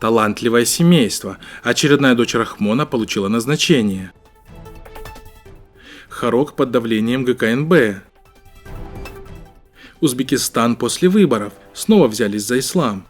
Талантливое семейство. Очередная дочь Рахмона получила назначение. Хорог под давлением ГКНБ. Узбекистан после выборов. Снова взялись за ислам.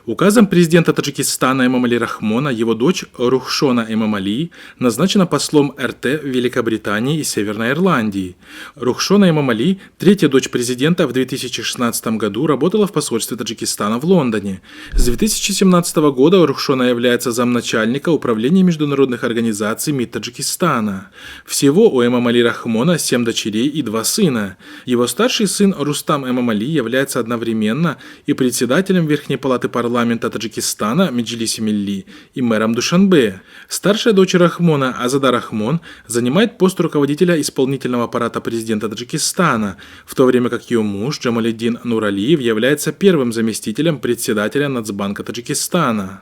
Указом президента Таджикистана Эмомали Рахмона его дочь Рухшона Эмомали назначена послом РТ в Великобритании и Северной Ирландии. Рухшона Эмомали, третья дочь президента, в 2016 году работала в посольстве Таджикистана в Лондоне. С 2017 года Рухшона является замначальника управления международных организаций МИД Таджикистана. Всего у Эмомали Рахмона 7 дочерей и 2 сына. Его старший сын Рустам Эмомали является одновременно и председателем Верхней палаты парламента Таджикистана Меджлиси Милли и мэром Душанбе. Старшая дочь Рахмона Азада Рахмон занимает пост руководителя исполнительного аппарата президента Таджикистана, в то время как ее муж Джамалиддин Нуралиев является первым заместителем председателя Нацбанка Таджикистана.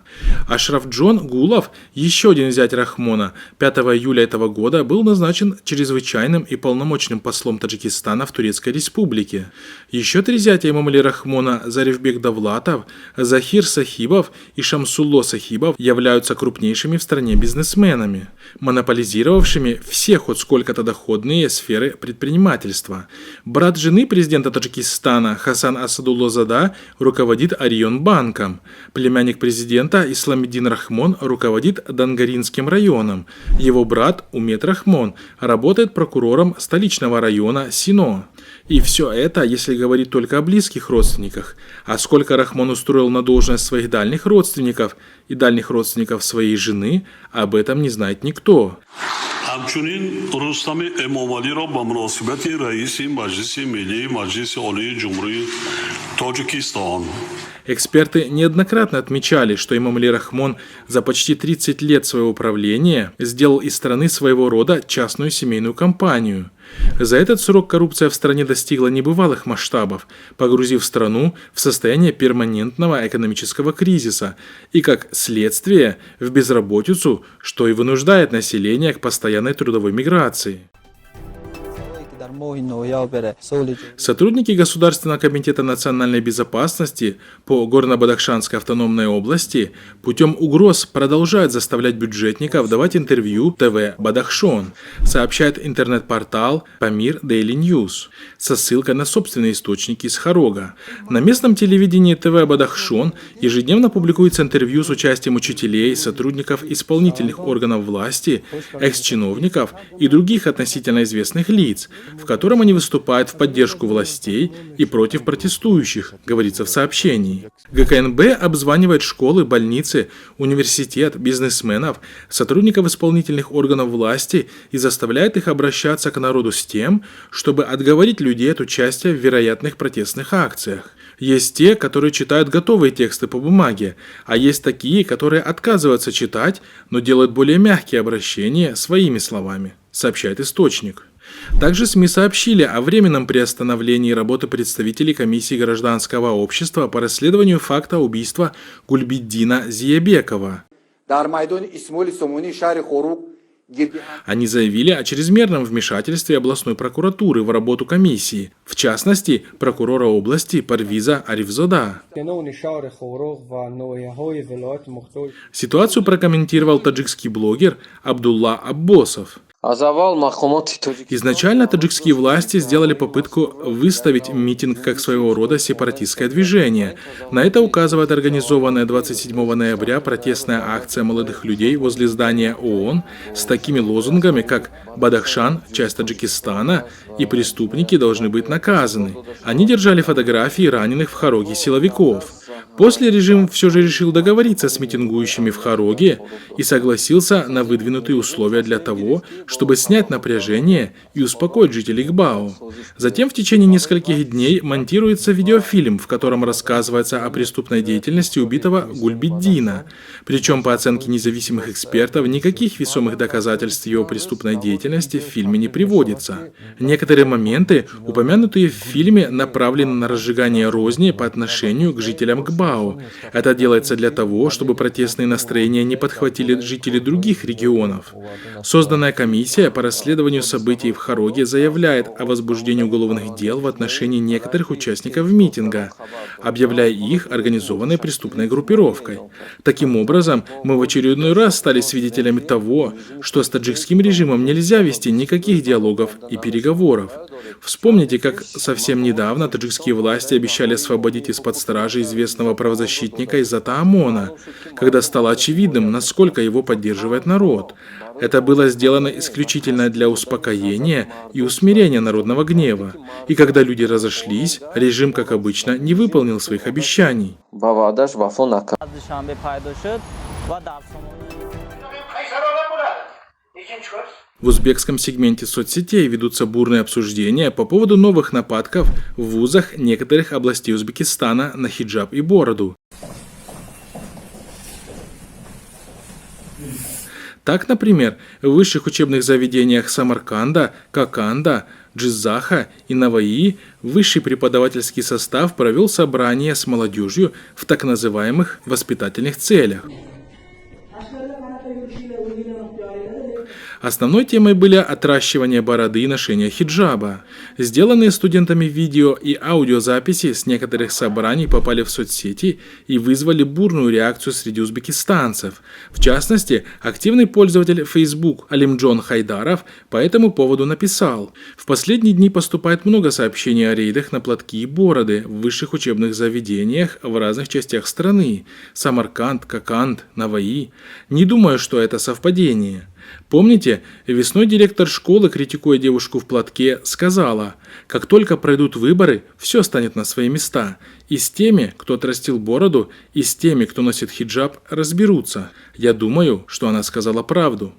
Ашраф Джон Гулов, еще один зять Рахмона, 5 июля этого года был назначен чрезвычайным и полномочным послом Таджикистана в Турецкой республике. Еще 3 зятя Эмомали Рахмона Зарифбек Давлатов, Захир Сахибов и Шамсулло Сахибов являются крупнейшими в стране бизнесменами, монополизировавшими все хоть сколько-то доходные сферы предпринимательства. Брат жены президента Таджикистана Хасан Асадуллозада руководит Орион банком. Племянник президента Исламиддин Рахмон руководит Дангаринским районом. Его брат Умет Рахмон работает прокурором столичного района Сино. И все это, если говорить только о близких родственниках. А сколько Рахмон устроил на должность своих дальних родственников и дальних родственников своей жены, об этом не знает никто. همچنین رستم امامعلی را به مناسبت رئیس مجلس ملی مجلس عالی جمهوری تاجیکستان. Эксперты неоднократно отмечали, что Эмомали Рахмон за почти 30 лет своего правления сделал из страны своего рода частную семейную компанию. За этот срок коррупция в стране достигла небывалых масштабов, погрузив страну в состояние перманентного экономического кризиса и, как следствие, в безработицу, что и вынуждает население к постоянной трудовой миграции. Сотрудники Государственного комитета национальной безопасности по Горно-Бадахшанской автономной области путем угроз продолжают заставлять бюджетников давать интервью ТВ «Бадахшон», сообщает интернет-портал Памир Daily News со ссылкой на собственные источники из Хорога. На местном телевидении ТВ «Бадахшон» ежедневно публикуется интервью с участием учителей, сотрудников исполнительных органов власти, экс-чиновников и других относительно известных лиц, в котором они выступают в поддержку властей и против протестующих, говорится в сообщении. ГКНБ обзванивает школы, больницы, университет, бизнесменов, сотрудников исполнительных органов власти и заставляет их обращаться к народу с тем, чтобы отговорить людей от участия в вероятных протестных акциях. Есть те, которые читают готовые тексты по бумаге, а есть такие, которые отказываются читать, но делают более мягкие обращения своими словами, сообщает источник. Также СМИ сообщили о временном приостановлении работы представителей комиссии гражданского общества по расследованию факта убийства Гульбиддина Зиябекова. Они заявили о чрезмерном вмешательстве областной прокуратуры в работу комиссии, в частности, прокурора области Парвиза Арифзода. Ситуацию прокомментировал таджикский блогер Абдулла Аббосов. Изначально таджикские власти сделали попытку выставить митинг как своего рода сепаратистское движение. На это указывает организованная 27 ноября протестная акция молодых людей возле здания ООН с такими лозунгами, как «Бадахшан – часть Таджикистана» и «Преступники должны быть наказаны». Они держали фотографии раненых в Хороге силовиков. После режим все же решил договориться с митингующими в Хороге и согласился на выдвинутые условия для того, чтобы снять напряжение и успокоить жителей Гбао. Затем в течение нескольких дней монтируется видеофильм, в котором рассказывается о преступной деятельности убитого Гульбиддина. Причем, по оценке независимых экспертов, никаких весомых доказательств его преступной деятельности в фильме не приводится. Некоторые моменты, упомянутые в фильме, направлены на разжигание розни по отношению к жителям Гбао. Минданбао. Это делается для того, чтобы протестные настроения не подхватили жители других регионов. Созданная комиссия по расследованию событий в Хароге заявляет о возбуждении уголовных дел в отношении некоторых участников митинга, объявляя их организованной преступной группировкой. Таким образом, мы в очередной раз стали свидетелями того, что с таджикским режимом нельзя вести никаких диалогов и переговоров. Вспомните, как совсем недавно таджикские власти обещали освободить из-под стражи известного правозащитника Иззата Омона, когда стало очевидным, насколько его поддерживает народ. Это было сделано исключительно для успокоения и усмирения народного гнева. И когда люди разошлись, режим, как обычно, не выполнил своих обещаний. В узбекском сегменте соцсетей ведутся бурные обсуждения по поводу новых нападков в вузах некоторых областей Узбекистана на хиджаб и бороду. Так, например, в высших учебных заведениях Самарканда, Коканда, Джизаха и Наваи высший преподавательский состав провел собрание с молодежью в так называемых воспитательных целях. Основной темой были отращивание бороды и ношение хиджаба. Сделанные студентами видео и аудиозаписи с некоторых собраний попали в соцсети и вызвали бурную реакцию среди узбекистанцев. В частности, активный пользователь Facebook Алимджон Хайдаров по этому поводу написал: «В последние дни поступает много сообщений о рейдах на платки и бороды в высших учебных заведениях в разных частях страны. Самарканд, Коканд, Наваи. Не думаю, что это совпадение». Помните, весной директор школы, критикуя девушку в платке, сказала: «Как только пройдут выборы, все станет на свои места. И с теми, кто отрастил бороду, и с теми, кто носит хиджаб, разберутся». Я думаю, что она сказала правду.